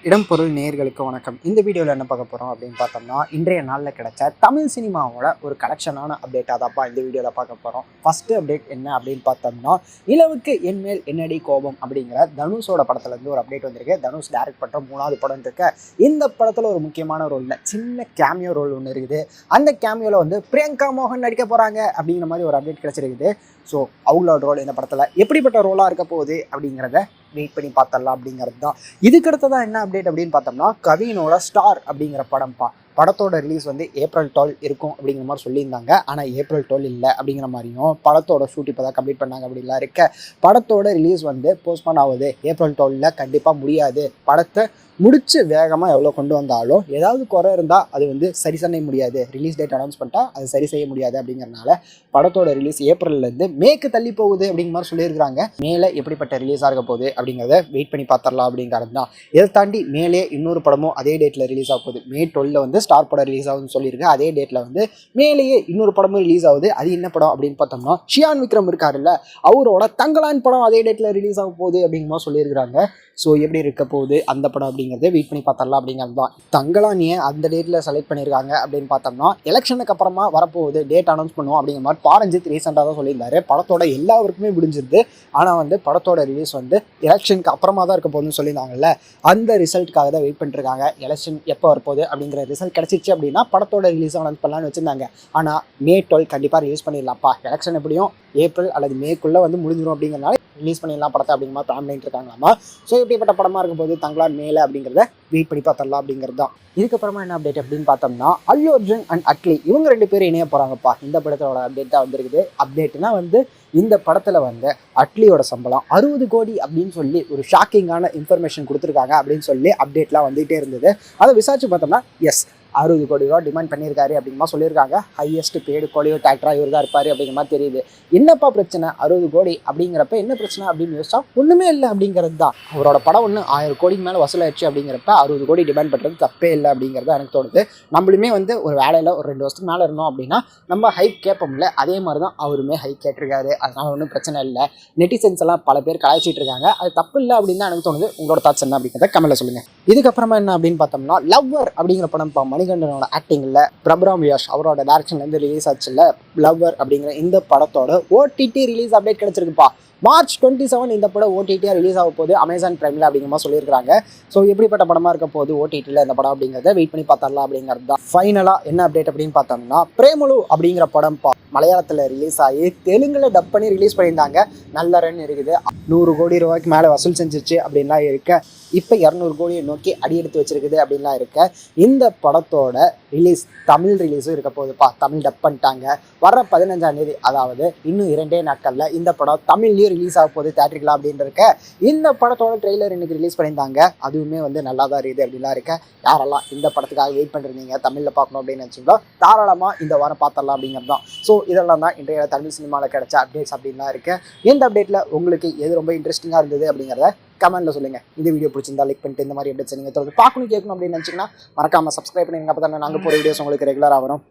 இடம்பொருள் நேயர்களுக்கு வணக்கம். இந்த வீடியோவில் என்ன பார்க்க போகிறோம் அப்படின்னு பார்த்தோம்னா, இன்றைய நாளில் கிடைச்ச தமிழ் சினிமாவோட ஒரு கலெக்ஷனான அப்டேட்டாக தான்ப்பா இந்த வீடியோவில் பார்க்க போகிறோம். ஃபஸ்ட்டு அப்டேட் என்ன அப்படின்னு பார்த்தோம்னா, நிலவுக்கு என்மேல் என்னடி கோபம் அப்படிங்கிற தனுஷோட படத்துலேருந்து ஒரு அப்டேட் வந்திருக்கு. தனுஷ் டைரக்ட் பண்ணுற 3வது படம் இருக்கு. இந்த படத்தில் ஒரு முக்கியமான ரோலில் சின்ன கேமியோ ரோல் ஒன்று இருக்குது. அந்த கேமியோவில் வந்து பிரியங்கா மோகன் நடிக்க போகிறாங்க அப்படிங்கிற மாதிரி ஒரு அப்டேட் கிடச்சிருக்குது. ஸோ அவங்களோட ரோல் இந்த படத்தில் எப்படிப்பட்ட ரோலாக இருக்க போகுது அப்படிங்கிறத வெயிட் பண்ணி பார்த்தரலாம் அப்படிங்கிறது தான். இதுக்கடுத்ததான் என்ன அப்டேட் அப்படின்னு பார்த்தோம்னா, கவினோட ஸ்டார் அப்படிங்கிற படத்தோட ரிலீஸ் வந்து April 12 இருக்கும் அப்படிங்கிற மாதிரி சொல்லியிருந்தாங்க. ஆனால் April 12 இல்லை அப்படிங்கிற மாதிரியும், படத்தோட ஷூட் இப்போ தான் கம்ப்ளீட் பண்ணாங்க அப்படின்லாம் இருக்க. படத்தோட ரிலீஸ் வந்து போஸ்ட்போன் ஆகுது. April 12 கண்டிப்பாக முடியாது. படத்தை முடிச்சு வேகமாக எவ்வளோ கொண்டு வந்தாலும் ஏதாவது குறை இருந்தால் அது வந்து சரி செய்ய முடியாது. ரிலீஸ் டேட் அனௌன்ஸ் பண்ணிட்டா அது சரி செய்ய முடியாது அப்படிங்கிறனால படத்தோட ரிலீஸ் ஏப்ரல்லேருந்து மேக்கு தள்ளி போகுது அப்படிங்கிற மாதிரி சொல்லியிருக்கிறாங்க. மேலே எப்படிப்பட்ட ரிலீஸாக இருக்க போகுது அப்படிங்கிறத வெயிட் பண்ணி பார்த்துடலாம் அப்படிங்கிறது தான். இதை தாண்டி மேலே இன்னொரு படமும் அதே டேட்டில் ரிலீஸ் ஆக போகுது. May 12 வந்து ஸ்டார் படம் ரிலீஸ் ஆகுதுன்னு சொல்லியிருக்கு. அதே டேட்டில் வந்து மேலேயே இன்னொரு படமும் ரிலீஸ் ஆகுது. அது என்ன படம் அப்படின்னு பார்த்தோம்னா, ஷியான் விக்ரம் இருக்காருல்ல, அவரோட தங்கலான் படம் அதே டேட்டில் ரிலீஸ் ஆக போகுது அப்படிங்கிற மாதிரி சொல்லியிருக்கிறாங்க. ஸோ எப்படி இருக்க போகுது அந்த படம் அப்படிங்கிறத வெயிட் பண்ணி பார்த்தரலாம் அப்படிங்கிறது தான். தங்கலான் ஏன் அந்த டேட்டில் செலக்ட் பண்ணியிருக்காங்க அப்படின்னு பார்த்தோம்னா, எலெக்ஷனுக்கு அப்புறமா வரப்போகுது, டேட் அனௌன்ஸ் பண்ணுவோம் அப்படிங்கிற மாதிரி பாரஞ்சித் ரீசெண்டாக தான் சொல்லியிருந்தாரு. படத்தோட எல்லாருக்குமே முடிஞ்சிருது. ஆனால் வந்து படத்தோட ரிலீஸ் வந்து எலெக்ஷனுக்கு அப்புறமா தான் இருக்க போகுதுன்னு சொல்லியிருந்தாங்கல்ல, அந்த ரிசல்ட்டுக்காக தான் வெயிட் பண்ணிருக்காங்க. எலெக்ஷன் எப்போ வரப்போகுது அப்படிங்கிற ரிசல்ட் கிடச்சிச்சு அப்படின்னா படத்தோட ரிலீஸ் அனௌன்ஸ் பண்ணலான்னு வச்சுருந்தாங்க. ஆனால் May 12 கண்டிப்பாக ரிலீஸ் பண்ணிடலாம்ப்பா. எலெக்ஷன் எப்படியும் ஏப்ரல் அல்லது மேக்குள்ளே வந்து முடிஞ்சிடும் அப்படிங்கிறனால ரிலீஸ் பண்ணிடலாம் படத்தை அப்படிங்கிற மாதிரி பிளான் பண்ணிட்டு இருக்காங்களாமா. ஸோ எப்படிப்பட்ட படமாக இருக்கும் போது தங்கலான் மேலே அப்படிங்கிறத வெயிட் பண்ணி பார்த்துடலாம் அப்படிங்கிறது தான். இதுக்கப்புறமா என்ன அப்டேட் அப்படின்னு பார்த்தோம்னா, அல்லு அர்ஜுன் அண்ட் அட்லி இவங்க 2 பேரும் இணைய போகிறாங்கப்பா. இந்த படத்தோட அப்டேட் தான் வந்திருக்குது. அப்டேட்னா வந்து இந்த படத்தில் வந்து அட்லியோட சம்பளம் 60 கோடி அப்படின்னு சொல்லி ஒரு ஷாக்கிங்கான இன்ஃபர்மேஷன் கொடுத்துருக்காங்க அப்படின்னு சொல்லி அப்டேட்லாம் வந்துகிட்டே இருந்தது. அதை விசாரிச்சு பார்த்தோம்னா, எஸ் 60 கோடி ரூபா டிமாண்ட் பண்ணியிருக்காரு அப்படிங்கிற மாதிரி சொல்லியிருக்காங்க. ஹையஸ்ட் பெய்டு கோலிவுட் ஆக்டராக இவர் தான் இருப்பார் அப்படிங்கிற மாதிரி தெரியுது. என்னப்பா பிரச்சனை 60 கோடி அப்படிங்கிறப்ப என்ன பிரச்சனை அப்படின்னு யோசிச்சா ஒன்றுமே இல்லை அப்படிங்கிறது தான். அவரோட படம் ஒன்று 1000 கோடிக்கு மேலே வசூலாயிடுச்சு அப்படிங்கிறப்ப 60 கோடி டிமாண்ட் பண்ணுறது தப்பே இல்லை அப்படிங்கிறது எனக்கு தோணுது. நம்மளுமே வந்து ஒரு வேலையில் ஒரு 2 வருஷத்துக்கு மேலே இருந்தோம் அப்படின்னா நம்ம ஹைக் கேட்போம்ல, அதே மாதிரி தான் அவருமே ஹைக் கேட்டிருக்காரு. அதனால ஒன்றும் பிரச்சனை இல்லை. நெட்டிசன்ஸ் எல்லாம் பல பேர் கலாய்ச்சிட்டு இருக்காங்க. அது தப்பு இல்லை அப்படின்னு தான் எனக்கு தோணுது. உங்களோட தாட்ஸ் என்ன அப்படிங்கிறத கமெண்ட்ல சொல்லுங்கள். இதுக்கப்புறமா என்ன அப்படின்னு பார்த்தோம்னா, லவ்வர் அப்படிங்கிற படம் மணிகண்டனோட ஆக்டிங்கில் பிரபுராம் வியாஸ் அவரோட டைரக்ஷன்லேருந்து ரிலீஸ் ஆச்சுல்ல லவ்வர் அப்படிங்கிற இந்த படத்தோட OTT ரிலீஸ் அப்டேட் கிடைச்சிருக்குப்பா. March 27 இந்த படம் OTT ரிலீஸ் ஆக போகுது Amazon Primeல அப்படிங்கிற மாதிரி சொல்லியிருக்காங்க. ஸோ எப்படிப்பட்ட படமாக இருக்க போகுது OTTல இந்த படம் அப்படிங்கிறத வெயிட் பண்ணி பார்த்தரலாம் அப்படிங்கிறது தான். ஃபைனலாக என்ன அப்டேட் அப்படின்னு பார்த்தோம்னா, பிரேமலு அப்படிங்கிற படம் மலையாளத்தில் ரிலீஸ் ஆகி தெலுங்குல டப் பண்ணி ரிலீஸ் பண்ணியிருந்தாங்க. நல்ல ரன் இருக்குது. 100 கோடி ரூபாய்க்கு மேலே வசூல் செஞ்சிச்சு அப்படின்லாம் இருக்க. இப்போ 200 கோடியை நோக்கி அடி எடுத்து வச்சிருக்குது அப்படின்லாம் இருக்க. இந்த படத்தோட ரிலீஸ் தமிழ் ரிலீஸும் இருக்க போகுதுப்பா. தமிழ் டப் பண்ணிட்டாங்க. வர 15ஆம் தேதி, அதாவது இன்னும் 2 நாட்களில் இந்த படம் தமிழ்லேயும் ரிலீஸ் ஆக போகுது தேட்டரிக்கலாம் அப்படின்னு இருக்க. இந்த படத்தோட ட்ரெய்லர் இன்னைக்கு ரிலீஸ் பண்ணியிருந்தாங்க. அதுவுமே வந்து நல்லா தான் இருக்குது அப்படின்லாம் இருக்க. யாரெல்லாம் இந்த படத்துக்காக வெயிட் பண்ணிருந்தீங்க, தமிழில் பார்க்கணும் அப்படின்னு நினச்சிங்களோ தாராளமாக இந்த வாரம் பார்த்துடலாம் அப்படிங்கிறது தான். ஸோ இதெல்லாம் தான் இன்றைய தமிழ் சினிமாவில் கிடைச்ச அப்டேட்ஸ் அப்படின்லாம் இருக்கு. இந்த அப்டேட்டில் உங்களுக்கு எது ரொம்ப இன்ட்ரெஸ்டிங்காக இருந்தது அப்படிங்கிறத கமெண்ட்ல சொல்லுங்கள். இந்த வீடியோ பிடிச்சிருந்தா லைக் பண்ணிட்டு இந்த மாதிரி அப்டேட்ஸ் நீங்கள் தொடர்ந்து பார்க்கணும் கேட்கணும் அப்படின்னு நினச்சிங்கன்னா மறக்காமல் சப்ஸ்கிரைப் பண்ணிங்க. அப்போ தானே நாங்கள் போகிற வீடியோஸ் உங்களுக்கு ரெகுலராக வரும்.